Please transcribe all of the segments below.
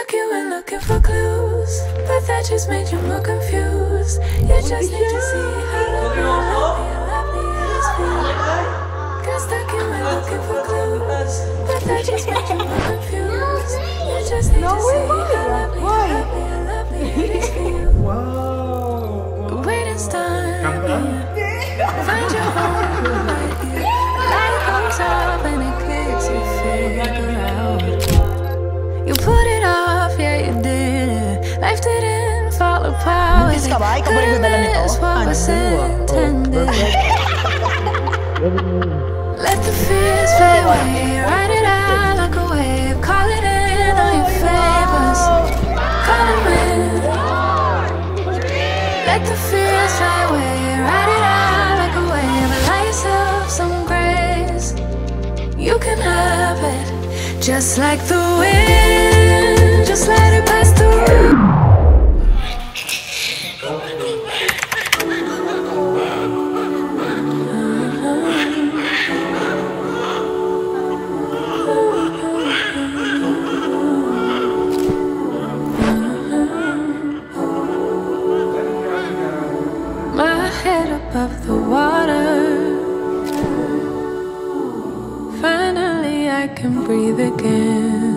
stuck you in looking for clues, but that just made you more confused. You just need to see how lovely it is for you. Got stuck you in looking for clues, but that just made you more confused. You just need to see how lovely it is for you. The waiting's done. Find your home right here. Light comes up and it clicks, you figure out. You put it off, yeah you did. Life didn't fall apart. Couldn't miss what was intended. Let the fears fade away. Ride it out like a wave. Call it in on your favors. Call them in. Let the fears fly away. Ride it out like a wave. Allow yourself some grace. You can have it. Just like the wind, just let it pass through. My head above the water. Finally I can breathe again.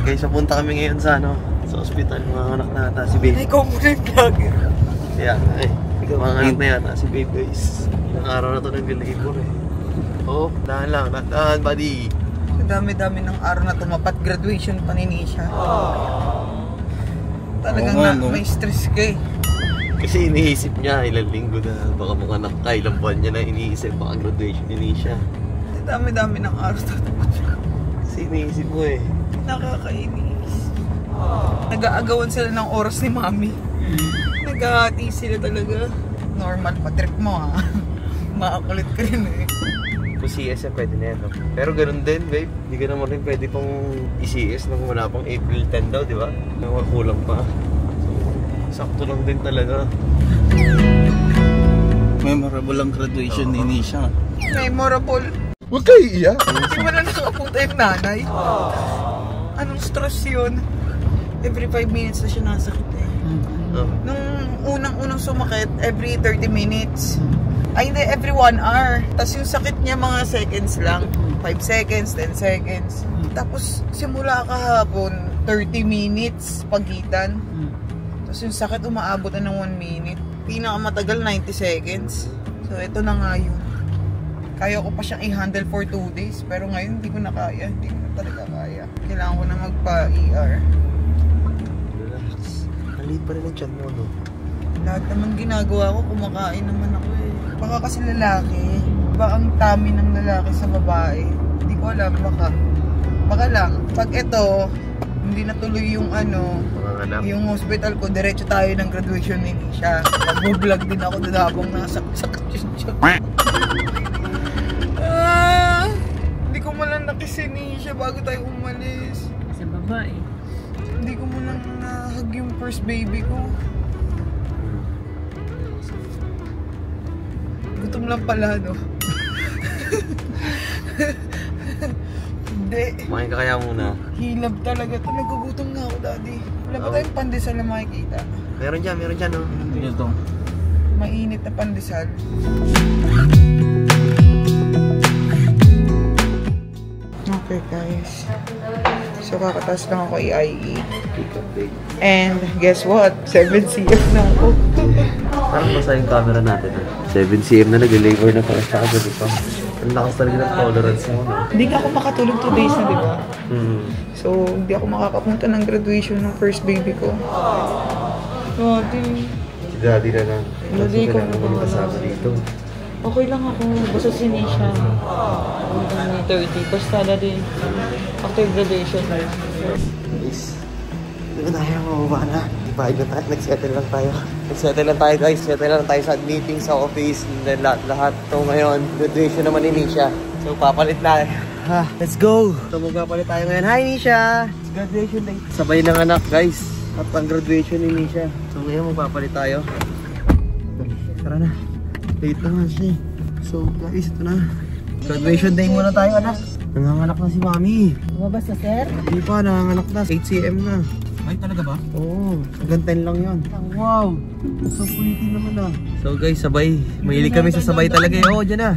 Guys, napunta kami ngayon sa sa ospital. Mga anak na yata si Baby. Ay, complain vlogger. Yeah, mga anak na yata si Baby guys. Ilang araw na to nag-labor eh. Oh, dahan lang, dahan buddy. Dami-dami ng araw na tumapat. Graduation pa ni Nisha. Talagang may stress ka eh. Kasi iniisip niya ilang linggo na baka mga anak ka, ilang buwan niya na iniisip baka graduation ni Nisha. Dami-dami ng araw na tumapat. Kasi iniisip mo eh. Nakakainis. Nag-aagawan sila ng oras ni Mami. Nag-ahati sila talaga. Normal pa trip mo ha. Makakulit ka rin eh. Kung CS yan, pwede na yan, no? Pero ganun din, babe. Hindi ka naman rin pwede pang i-CS nang wala pang April 10 daw, di ba? Nang kulang pa. So, sakto lang din talaga. Memorable ang graduation ni Nisha. Memorable. Huwag kayo iiyak. Hindi mo na nakapunta yung nanay. Anong stress yun? Every 5 minutes na siya nasakit eh. Nung unang sumakit, every 30 minutes. Ay hindi, every 1 hour. Tapos yung sakit niya mga seconds lang. 5 seconds, 10 seconds. Tapos simula kahapon, 30 minutes pagitan. Tapos yung sakit umaabot na ng 1 minute. Pinakamatagal, 90 seconds. So ito na nga yun. Kaya ko pa siyang i-handle for 2 days. Pero ngayon hindi ko na kaya. Hindi ko na talaga kaya. Kailangan ko na magpa-ER. Relax. Maliit pa rin ang tiyan mo, no? Lahat naman ginagawa ko, kumakain naman ako eh. Baka kasi lalaki. Baka ang tummy ng lalaki sa babae. Hindi ko alam, baka lang. Pag ito, hindi natuloy yung yung hospital ko, diretso tayo ng graduation ni Nisha. Mag-vlog din ako doon habang nasakit yung tiyan. Hindi ko malang nakisi Nisha bago tayo umalis. Sa babae. Hindi ko malang nahag yung first baby ko. Gutom lang pala, no? Hindi. Kumain ka kaya muna. Hilab talaga ito. Nagugutom na ako, daddy. Wala ba tayong pandesal na makikita? Meron dyan, no? Hindi ito. Mainit na pandesal. Okay, guys. So, kakataas lang ako IE. And guess what? 7cm na ako. Parang basa yung camera natin. 7cm na nag-labor na pala siya kasi dito. Ang lakas talaga ng tolerance mo, no? Hindi na ako makatulog 2 days na, di ba? So, hindi ako makakapunta ng graduation ng first baby ko. Daddy. Si Daddy na lang. Daddy ko na naman kasama dito. Okay lang ako. Basta si Nisha. 30. Basta daddy. After graduation. Guys, hindi na tayo mababa na. Ibahid na tayo. Nag-settle lang tayo. Nag-settle lang tayo, guys. Settle lang tayo sa meeting, sa office. And then lahat. So ngayon, graduation naman ni Nisha. So papalit na. Let's go! So magpapalit tayo ngayon. Hi Nisha! It's graduation day. Sabay ng anak, guys. At ang graduation ni Nisha. So ngayon magpapalit tayo. Tara na. Late naman siya. So guys, ito na. Graduation day muna tayo, anak. Nanganganak na si Mami. Lumabas na, sir? Hindi pa, nanganganak na. 8 cm na. Ay, talaga ba? Oo, hanggang 10 lang yun. Wow! So pretty naman ah. So guys, sabay. Mahilig kami sa sabay talaga eh. Oo, dyan na.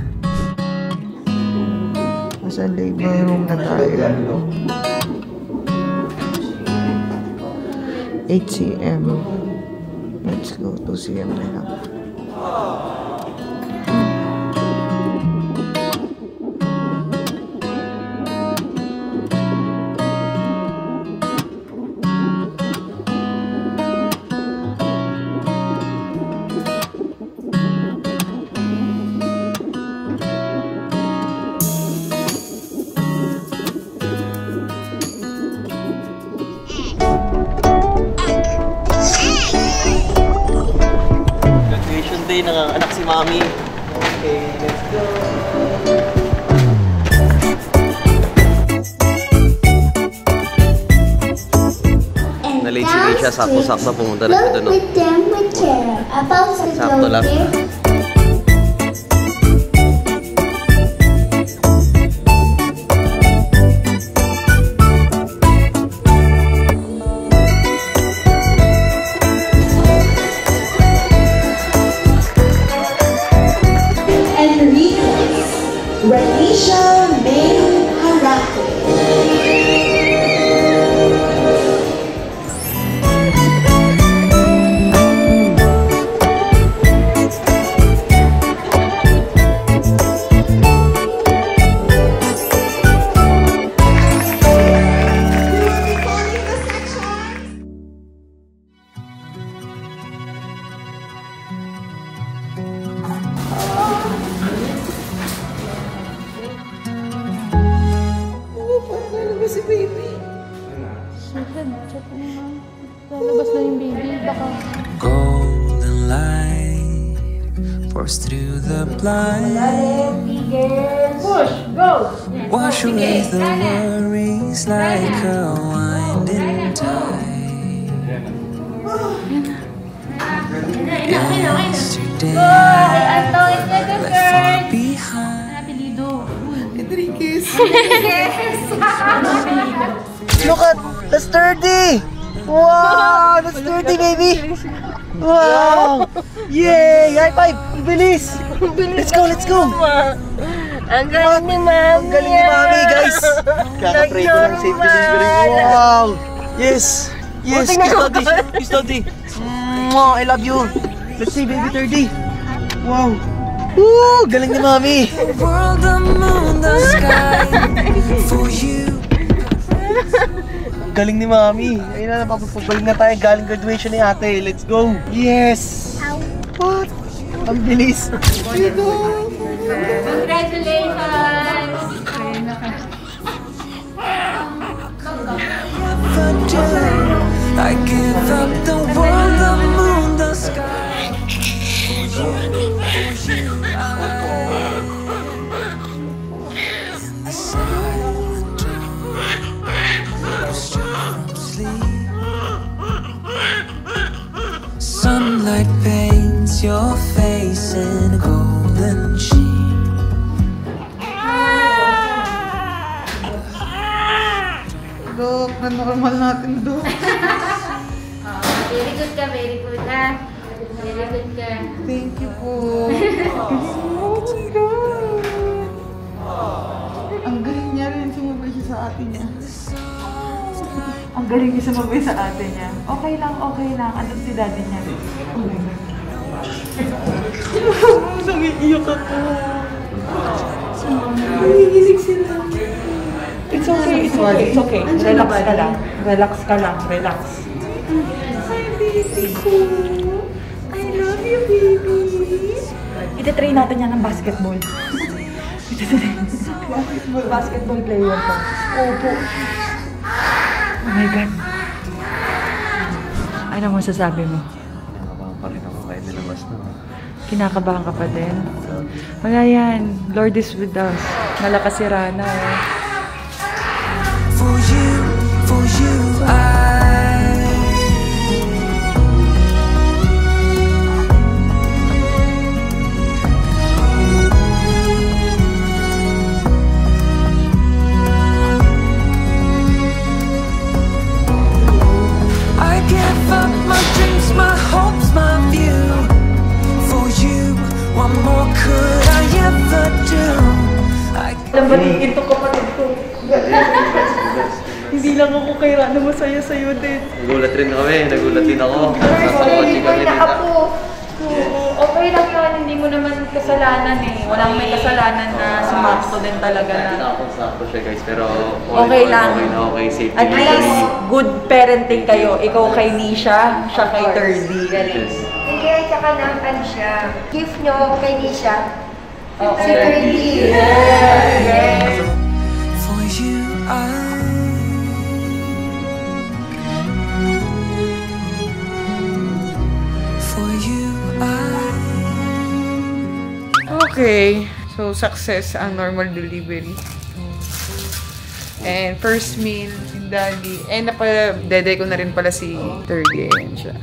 Nasa labor room na tayo. 8 cm. Let's go, 2 cm na lang. Nanganganak si Mami. Okay, let's go. Nalate si Misha, sakto-sakto pumunta na siya doon. Sakto lang. Renisha May Harake. Si baby. Lalabas na yung baby. Baka. Golden light pours through the blind. Push! Go! Wash away the worries like a winding tide. Yesterday left far behind. Apelido. Enriquez. Look at the sturdy! Wow! The sturdy, baby! Wow! Yay! High five! Bilis! Let's go! Let's go! Ang galing ni Mami. Ang galing ni Mami, guys! Kaka-pray ko lang safety delivery. Wow! Yes! Yes! Kiss daddy! Kiss daddy! I love you! Let's see, baby 30! Wow! Woo! Galing ni Mami! World, the moon, the sky for you. Galing ni Mami. Ayun na, napapagaling na tayo. Galing graduation ni ate. Let's go. Yes! What? Ang bilis. Congratulations! I give up the world, the moon, the sky. Sunlight paints your face in a golden sheen. Dok, na normal natin, Dok. Very good ka, very good ha. Very good ka. Thank you po. Oh my God. Ang galing niya rin, sumabay siya sa ate niya. Ang galing niya sumabay sa ate niya. Okay lang, okay lang. Andun si daddy niya. Oh my God. Nangiiyak ako. Nangigilig sila. It's okay, it's okay, it's okay. Relax ka lang. Relax ka lang, relax. Hi, baby ko. I love you, baby. Ite-train natin yan ng basketball. Basketball player ka. Opo. Oh my God. Ano masasabi mo? Kinakabahan pa rin ako kahit nilabas na. Kinakabahan ka pa din? Wala yan. Lord is with us. Nalakas si Rana eh. For you, I batiin itong kapatid ko. Hindi lang ako kay Rana masaya sa'yo din. Nagulat rin ako. Hindi ko nakapo. Okay lang yun, hindi mo naman kasalanan eh. Walang may kasalanan na sumakto din talaga na. Sakto siya guys, pero Okay lang. Okay, safety. At least, good parenting kayo. Ikaw kay Nisha, siya kay Thirdy. Hindi, tsaka naman siya. Gift nyo kay Nisha. Si Thirdy. Yes. For you, Okay, so success ang normal delivery. And first meal, yung daddy. And dede ko na rin pala si Thirdy. Ayan siya.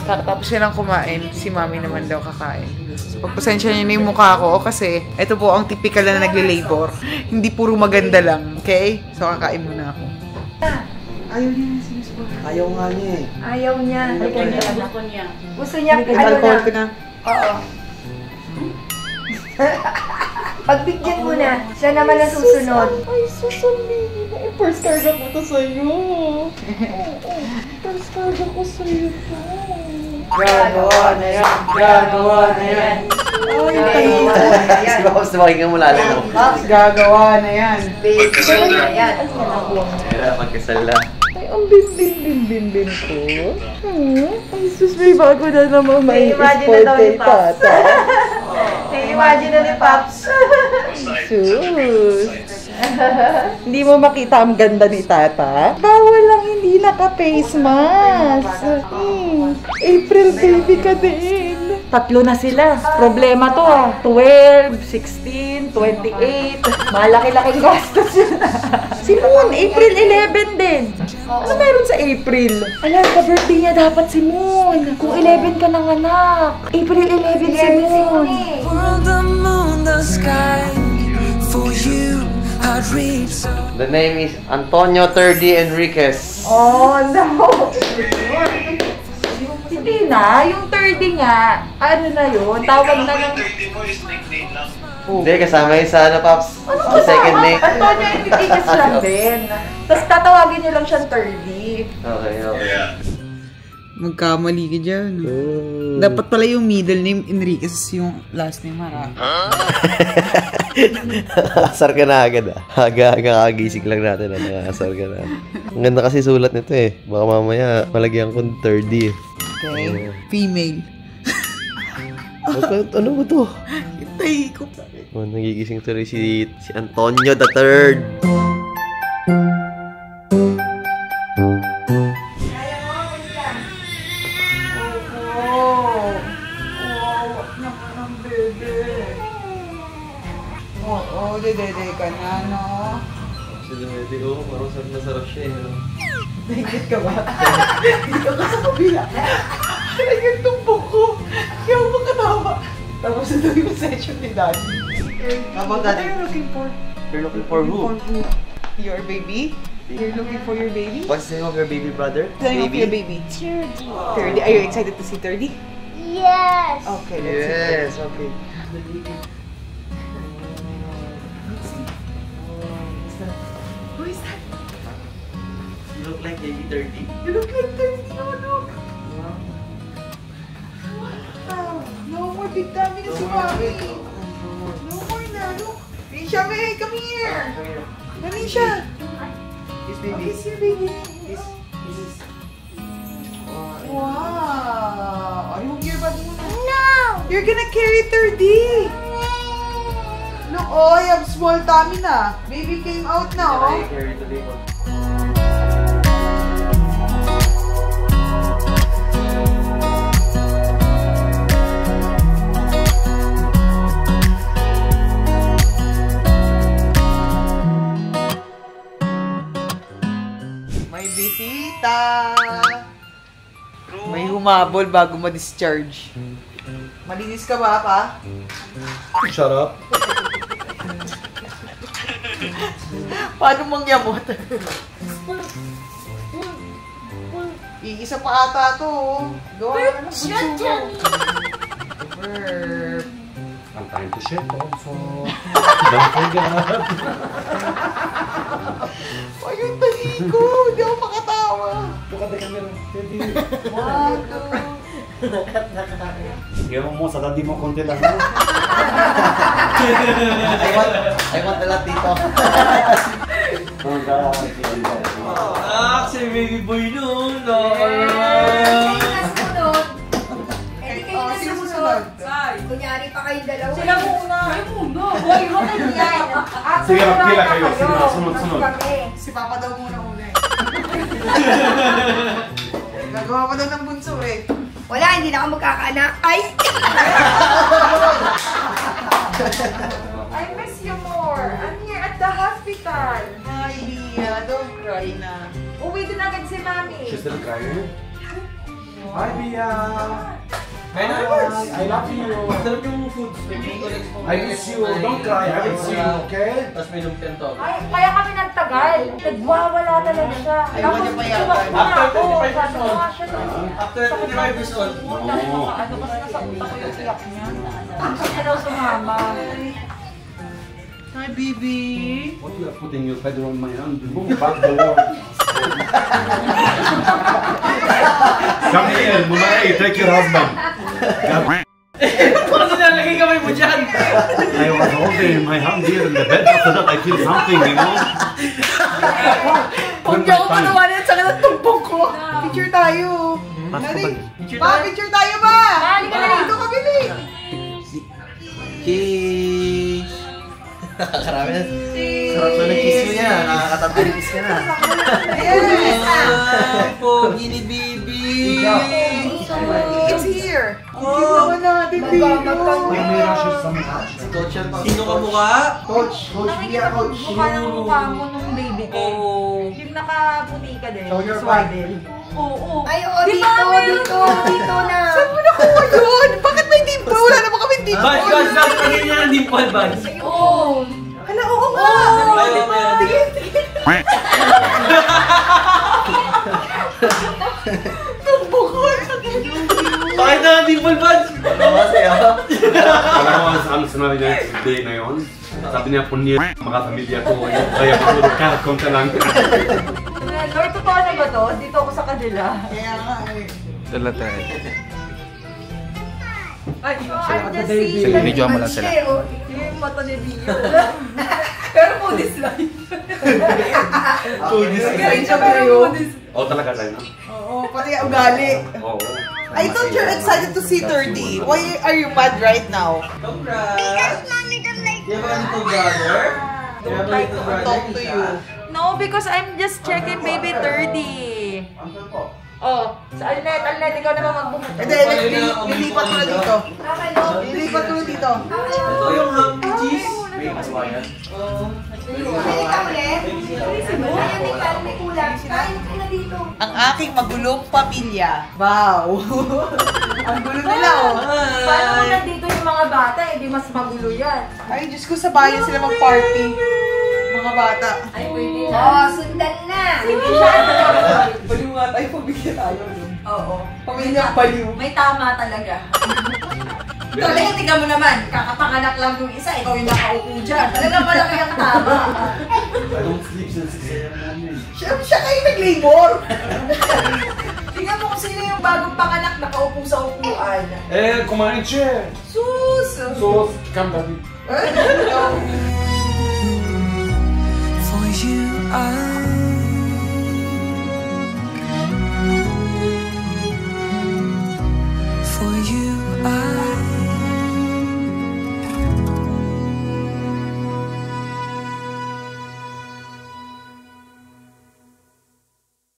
Tapos silang kumain, si mami naman daw kakain. So pagpasensya niyo na yung mukha ko kasi ito po ang typical na nagle-labor. Hindi puro maganda lang, okay? So kakain muna ako. Ayaw niya na sinusbog. Ayaw nga niya eh. Ayaw niya. Gusto niya, Alcohol ko na. Oo. Pagbigyan mo na, siya naman ang susunod. Ay, susunod. First card ako to sa'yo. First card ako sa'yo to. Gagawa na yan. Gagawa na yan. Si Pops na makikita mo lalo. Gagawa na yan. Pagkasal na yan. Pagkasal na. Ay, ang bin ko. Ay, sus, may bago na naman may sport kay tata. Imagine na ni Pops. Sus. Hindi mo makita ang ganda ni tata? Bawal lang hindi naka-face mask. April baby ka din. 3 na sila. Problema to ah. 12, 16, 28. Malaki-laking gastos yun. Si Moon, April 11 din. Ano meron sa April? Alam, ka-birthday niya dapat si Moon. Kung 11 ka ng anak. April 11 si Moon. world, the moon, the sky. For you, I'd reach. The name is Antonio Thirdy Enriquez. Oh, no. Hindi na. Yung 30 nga. Ano na yun? Tawag na lang. Hindi, kasama yun sa ano, Pops? Ano Sa second name. Antonio Enriquez lang din. Tapos tatawagin niyo lang siyang 30. Okay. Magkamali ka dyan. Dapat pala yung middle name Enriquez yung last name Hara. Asar ka na agad ah. Kagising lang natin na asar ka na. Ang ganda kasi sulat nito eh. Baka mamaya malagyan ko ng 30 eh. Okay. Female. Ano ba to? Itay ko. Oh, nagigising tuloy si Antonio the Third. Oo, dede ka na, no? Si Dumedi, parang sarap na sarap siya eh. Naikit ka ba? Dito ka sa kabila. Naikit tumpok ko. Kaya ako makatawa. Tapos ito yung session ni Daddy. How about that? What are you looking for? You're looking for who? Your baby? You're looking for your baby? What's the name of your baby brother? What's the name of your baby? 30. Are you excited to see 30? Yes. Okay, let's see. Yes, okay. Who is that? You look like baby 30. You look like 30. Oh, look. Wow. No more big tummy na si Mami. No more na. Look. Nisha, May, come here. Nisha. This What baby. is your baby? This is... Wow. Ay, huwag your bag muna. No. You're gonna carry 30. Look, oh, I have small tummy na. Baby came out na, oh. Carry the baby. May bisita. May humabol bago ma-discharge. Malinis ka ba, pa? Shut up. Paano mangyamot? Iisa pa ata to, oh. Gawa ka ng bunso mo. Burp. I'm trying to shit also. Don't forget. Ay, yung tali ko. Hindi ako makatawa. Buka na camera. Wado. Ewan mo, sa dati mo konti lang. I want a lot dito. Si baby boy noon. Sino susunod? Kunyari pa kayong dalawa. Sila muna. Hoy, hotel yan. Sige, magpila kayo. Sige, sunod-sunod. Si Papa daw muna una eh. Gagawa pa daw ng bunso eh. Wala, hindi na ako magkakaanak. Ay! I miss you more. I'm here at the hospital. Ay, Bia, don't cry na. Uwi din agad si Mami. She's still crying? Hi, Bia! I love you! Sarap yung food. I miss you! Don't cry! I miss you, okay? Tapos may lumpia to. Ay, kaya kami nagtagal. Nagwawala talaga siya. Ayaw niya payagan. Tapos tumakbo na ako. After 25 years Sabi old. nga siya doon. After 25 years old. Ano kasi nasakot ako yung siyak niya. Gusto niya daw sumama. Hi, baby. What you are putting your feather on my hand? Move back the wall. Come here, Mumai, take your husband. Paano nalagay kamay mo dyan? I was holding my hand here in the bed. After that, I feel something, you know? Huwag niyo ako panawanin sa kanang tumpong ko. Picture tayo. Nani? Pa, picture tayo ba? Halika na Dito ka, Billy. Kiss! Karami na. Sarap na kiss mo niya. Nakakatabilis ka na. Yes! Pogi ni baby. It's here. Cute naman natin, Billy. Sino ka mukha? Nakikita ko mukha ng mukha mo nung baby ko. Yung nakaputi ka din. Show your Swaddle. Oo. Ay, oo, dito na. Saan mo nakuha yun? Bakit may dimple? Wala naman kami dimple. Bads, pagin niya ng dimple, Bads. Oo. Hala, oo nga. Ay, meron. Tumbukol. Bakit na ng dimple, Bads? Alam mo, ang sinabi niya day na yun, sabi niya po niya, mga pamilya ko, kaya puro konti lang. Lord, totoo na ba to? Dito ako sa kanila. Kaya nga eh. Dala tayo. Ay, I'm just seeing. Sige, video mo lang sila. Yung mata ni Dio. Pero Moody's life. Galing siya pero Moody's. Oo, talaga tayo na. Oo, pati ang ugali. Oo. I thought you're excited to see 30. Why are you mad right now? Congrats! You have a little brother? You have a little brother, Talk to you. No, because I'm just checking baby 30. Oh, sa Alnet, ikaw naman magbumunta. Hindi, lilipat ko na dito. Lilipat ko na dito. Ito yung happy cheese. Bili ka ulit. Ayun, may kulang. Kain ka na dito. Ang aking magulong pamilya. Wow! Ang gulo nila, oh. Paano kung nandito yung mga bata, hindi mas magulo yan. Ay, Diyos ko, sa bayan sila mag-party. Mga bata. Ay, pwede na. Oh, sundan na. Hindi siya. Baliw nga tayo, pabigyan tayo. Oo. Pamilyang baliw. May tama talaga. Talaga, tingnan mo naman. Kakapanganak lang yung isa, ikaw yung nakaupo dyan. Talaga malaki ang tama. I don't sleep since 6 a.m. morning. Siya kayo nag-labor. Tingnan mo kung sino yung bagong panganak nakaupo sa upuan. Kumain siya. Sus! So, come back. For you, I